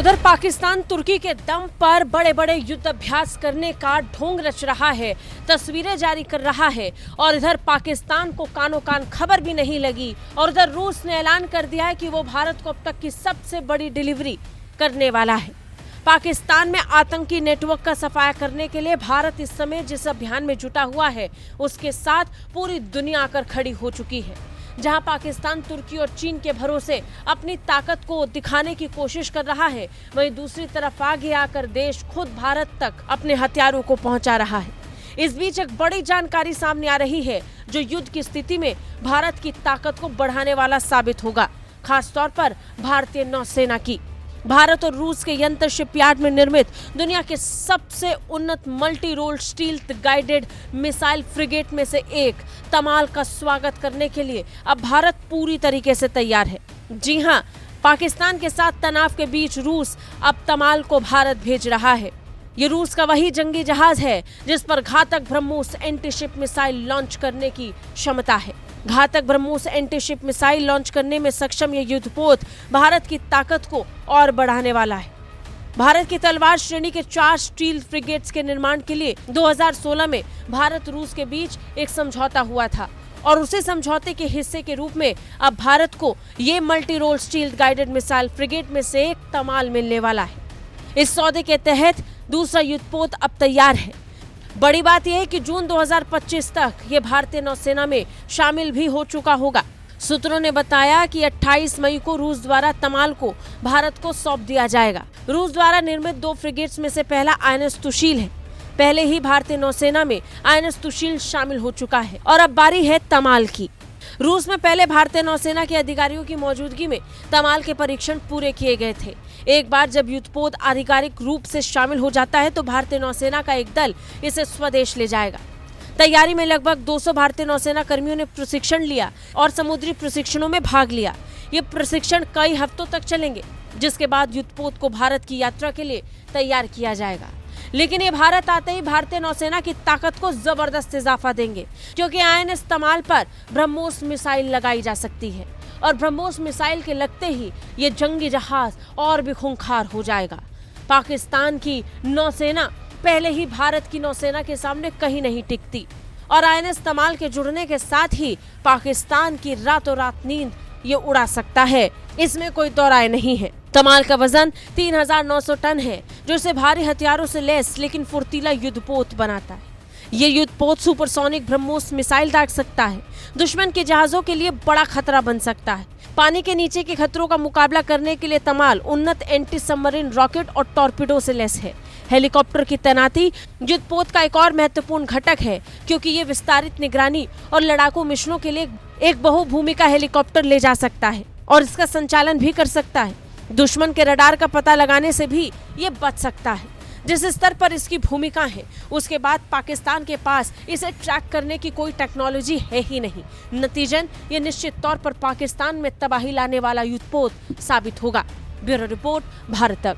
उधर पाकिस्तान तुर्की के दम पर बड़े बड़े युद्ध अभ्यास करने का ढोंग रच रहा है, तस्वीरें जारी कर रहा है और इधर पाकिस्तान को कानों कान खबर भी नहीं लगी और इधर रूस ने ऐलान कर दिया है कि वो भारत को अब तक की सबसे बड़ी डिलीवरी करने वाला है। पाकिस्तान में आतंकी नेटवर्क का सफाया करने के लिए भारत इस समय जिस अभियान में जुटा हुआ है उसके साथ पूरी दुनिया आकर खड़ी हो चुकी है। जहां पाकिस्तान तुर्की और चीन के भरोसे अपनी ताकत को दिखाने की कोशिश कर रहा है, वहीं दूसरी तरफ आगे आकर देश खुद भारत तक अपने हथियारों को पहुंचा रहा है। इस बीच एक बड़ी जानकारी सामने आ रही है जो युद्ध की स्थिति में भारत की ताकत को बढ़ाने वाला साबित होगा, खासतौर पर भारतीय नौसेना की। भारत और रूस के यंत्र शिपयार्ड में निर्मित दुनिया के सबसे उन्नत multi role stealth guided missile frigate में से एक तमाल का स्वागत करने के लिए अब भारत पूरी तरीके से तैयार है। जी हां, पाकिस्तान के साथ तनाव के बीच रूस अब तमाल को भारत भेज रहा है। ये रूस का वही जंगी जहाज है जिस पर घातक ब्रह्मोस एंटीशिप मिसाइल लॉन्च करने की क्षमता है। घातक ब्रह्मोस एंटीशिप मिसाइल लॉन्च करने में सक्षम ये युद्धपोत भारत की ताकत को और बढ़ाने वाला है। भारत की तलवार श्रेणी के 4 स्टील फ्रिगेट्स के निर्माण के लिए 2016 में भारत रूस के बीच एक समझौता हुआ था और उसी समझौते के हिस्से के रूप में अब भारत को ये multi role steel guided missile frigate में से एक तमाल मिलने वाला है। इस सौदे के तहत दूसरा युद्धपोत अब तैयार है। बड़ी बात यह है कि जून 2025 तक ये भारतीय नौसेना में शामिल भी हो चुका होगा। सूत्रों ने बताया कि 28 मई को रूस द्वारा तमाल को भारत को सौंप दिया जाएगा। रूस द्वारा निर्मित 2 फ्रिगेट्स में से पहला आईएनएस तुशील है। पहले ही भारतीय नौसेना में आईएनएस तुशील शामिल हो चुका है और अब बारी है तमाल की। रूस में पहले भारतीय नौसेना के अधिकारियों की मौजूदगी में तमाल के परीक्षण पूरे किए गए थे। एक बार जब युद्धपोत आधिकारिक रूप से शामिल हो जाता है तो भारतीय नौसेना का एक दल इसे स्वदेश ले जाएगा। तैयारी में लगभग 200 भारतीय नौसेना कर्मियों ने प्रशिक्षण लिया और समुद्री प्रशिक्षणों में भाग लिया। ये प्रशिक्षण कई हफ्तों तक चलेंगे, जिसके बाद युद्धपोत को भारत की यात्रा के लिए तैयार किया जाएगा। लेकिन ये भारत आते ही भारतीय नौसेना की ताकत को जबरदस्त इजाफा देंगे, क्योंकि आईएनएस तमाल पर ब्रह्मोस मिसाइल लगाई जा सकती है और ब्रह्मोस मिसाइल के लगते ही ये जंगी जहाज और भी खूंखार हो जाएगा। पाकिस्तान की नौसेना पहले ही भारत की नौसेना के सामने कहीं नहीं टिकती और आईएनएस तमाल के जुड़ने के साथ ही पाकिस्तान की रातों रात नींद ये उड़ा सकता है, इसमें कोई दो राय नहीं है। तमाल का वजन 3900 टन है, जो इसे भारी हथियारों से लैस लेकिन फुर्तीला युद्धपोत बनाता है। ये युद्धपोत सुपरसोनिक ब्रह्मोस मिसाइल दाग सकता है, दुश्मन के जहाजों के लिए बड़ा खतरा बन सकता है। पानी के नीचे के खतरों का मुकाबला करने के लिए तमाल उन्नत एंटी सबमरीन रॉकेट और टॉर्पीडो से लैस है। हेलीकॉप्टर की तैनाती युद्धपोत का एक और महत्वपूर्ण घटक है, क्योंकि ये विस्तारित निगरानी और लड़ाकू मिशनों के लिए एक बहुभूमिका हेलीकॉप्टर ले जा सकता है और इसका संचालन भी कर सकता है। दुश्मन के रडार का पता लगाने से भी ये बच सकता है। जिस स्तर पर इसकी भूमिका है, उसके बाद पाकिस्तान के पास इसे ट्रैक करने की कोई टेक्नोलॉजी है ही नहीं। नतीजन ये निश्चित तौर पर पाकिस्तान में तबाही लाने वाला युद्धपोत साबित होगा। ब्यूरो रिपोर्ट, भारत तक।